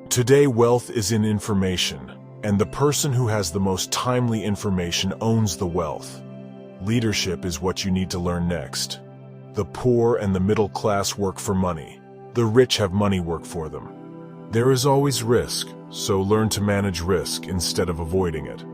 Today, wealth is in information, and the person who has the most timely information owns the wealth. Leadership is what you need to learn next. The poor and the middle class work for money. The rich have money work for them. There is always risk, so learn to manage risk instead of avoiding it.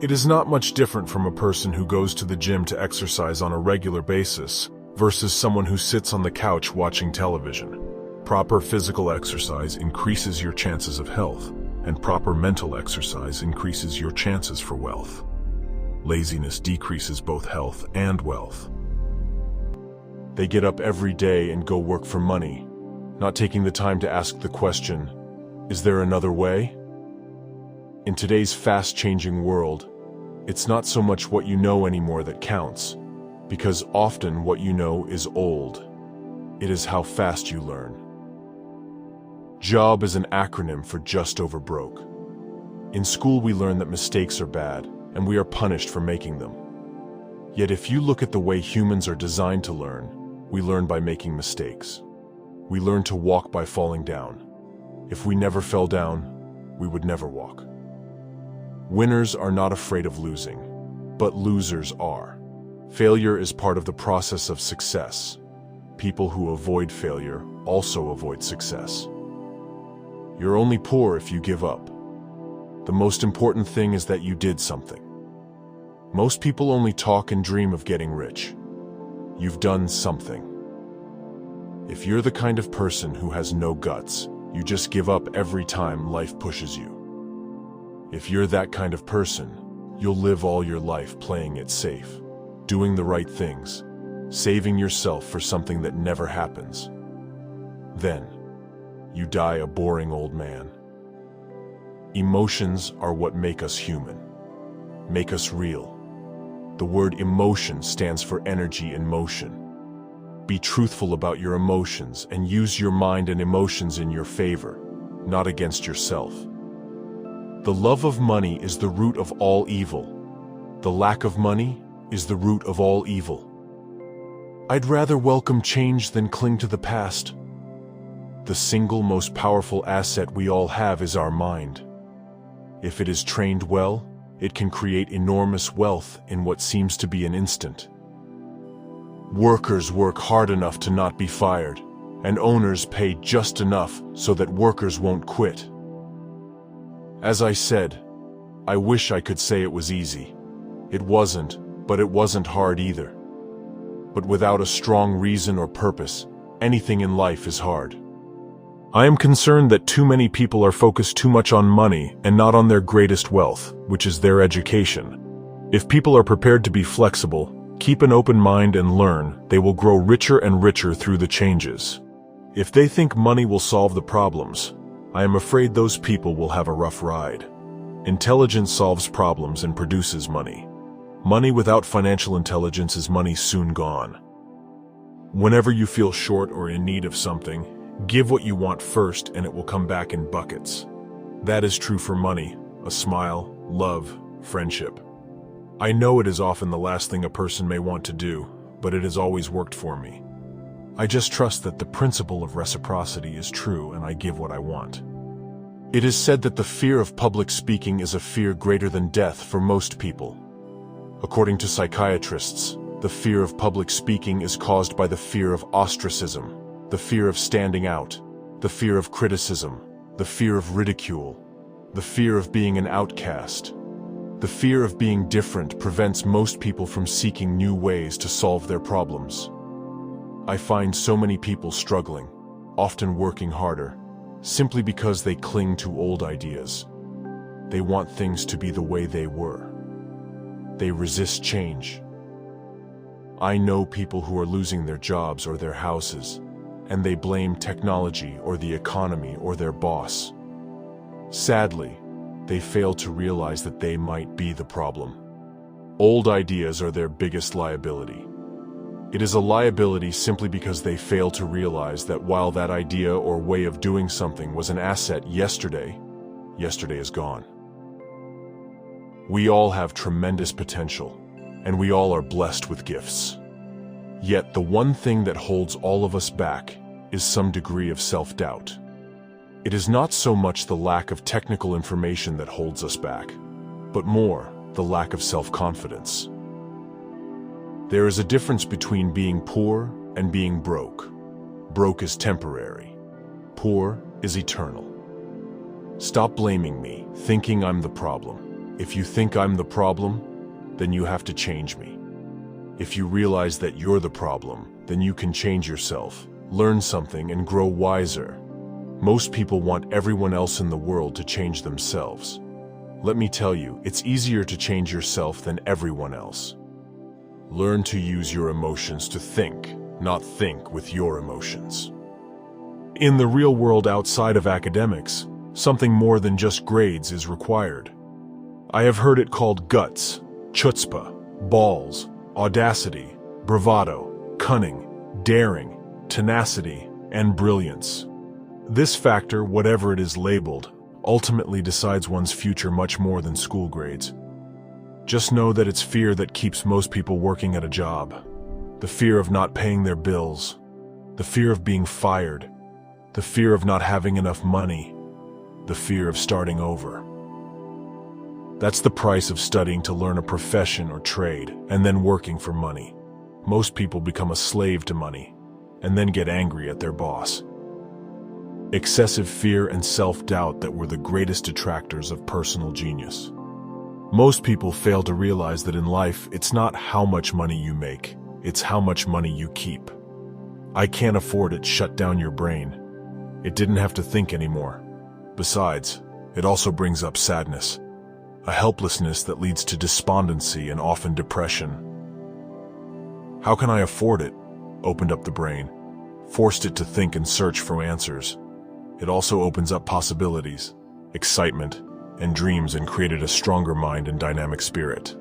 It is not much different from a person who goes to the gym to exercise on a regular basis versus someone who sits on the couch watching television. Proper physical exercise increases your chances of health, and proper mental exercise increases your chances for wealth. Laziness decreases both health and wealth. They get up every day and go work for money, not taking the time to ask the question, is there another way? In today's fast-changing world, it's not so much what you know anymore that counts, because often what you know is old. It is how fast you learn. JOB is an acronym for just over broke. In school we learn that mistakes are bad, and we are punished for making them. Yet if you look at the way humans are designed to learn, we learn by making mistakes. We learn to walk by falling down. If we never fell down, we would never walk. Winners are not afraid of losing, but losers are. Failure is part of the process of success. People who avoid failure also avoid success. You're only poor if you give up. The most important thing is that you did something. Most people only talk and dream of getting rich. You've done something. If you're the kind of person who has no guts, you just give up every time life pushes you. If you're that kind of person, you'll live all your life playing it safe, doing the right things, saving yourself for something that never happens. Then, you die a boring old man. Emotions are what make us human, make us real. The word emotion stands for energy in motion. Be truthful about your emotions and use your mind and emotions in your favor, not against yourself. The love of money is the root of all evil. The lack of money is the root of all evil. I'd rather welcome change than cling to the past. The single most powerful asset we all have is our mind. If it is trained well, it can create enormous wealth in what seems to be an instant. Workers work hard enough to not be fired, and owners pay just enough so that workers won't quit. As I said, I wish I could say it was easy. It wasn't, but it wasn't hard either. But without a strong reason or purpose, anything in life is hard. I am concerned that too many people are focused too much on money and not on their greatest wealth, which is their education. If people are prepared to be flexible, keep an open mind and learn, they will grow richer and richer through the changes. If they think money will solve the problems, I am afraid those people will have a rough ride. Intelligence solves problems and produces money. Money without financial intelligence is money soon gone. Whenever you feel short or in need of something, give what you want first and it will come back in buckets. That is true for money, a smile, love, friendship. I know it is often the last thing a person may want to do, but it has always worked for me. I just trust that the principle of reciprocity is true and I give what I want. It is said that the fear of public speaking is a fear greater than death for most people. According to psychiatrists, the fear of public speaking is caused by the fear of ostracism, the fear of standing out, the fear of criticism, the fear of ridicule, the fear of being an outcast. The fear of being different prevents most people from seeking new ways to solve their problems. I find so many people struggling, often working harder, simply because they cling to old ideas. They want things to be the way they were. They resist change. I know people who are losing their jobs or their houses, and they blame technology or the economy or their boss. Sadly, they fail to realize that they might be the problem. Old ideas are their biggest liability. It is a liability simply because they fail to realize that while that idea or way of doing something was an asset yesterday, yesterday is gone. We all have tremendous potential, and we all are blessed with gifts. Yet the one thing that holds all of us back is some degree of self-doubt. It is not so much the lack of technical information that holds us back, but more the lack of self-confidence. There is a difference between being poor and being broke. Broke is temporary. Poor is eternal. Stop blaming me, thinking I'm the problem. If you think I'm the problem, then you have to change me. If you realize that you're the problem, then you can change yourself, learn something, and grow wiser. Most people want everyone else in the world to change themselves. Let me tell you, it's easier to change yourself than everyone else. Learn to use your emotions to think, not think with your emotions. In the real world outside of academics, something more than just grades is required. I have heard it called guts, chutzpah, balls, audacity, bravado, cunning, daring, tenacity, and brilliance. This factor, whatever it is labeled, ultimately decides one's future much more than school grades. Just know that it's fear that keeps most people working at a job. The fear of not paying their bills, the fear of being fired, the fear of not having enough money, the fear of starting over. That's the price of studying to learn a profession or trade and then working for money. Most people become a slave to money and then get angry at their boss. Excessive fear and self-doubt that were the greatest detractors of personal genius. Most people fail to realize that in life, it's not how much money you make, it's how much money you keep. I can't afford it shut down your brain. It didn't have to think anymore. Besides, it also brings up sadness, a helplessness that leads to despondency and often depression. How can I afford it? Opened up the brain, forced it to think and search for answers. It also opens up possibilities, excitement, and dreams, and created a stronger mind and dynamic spirit.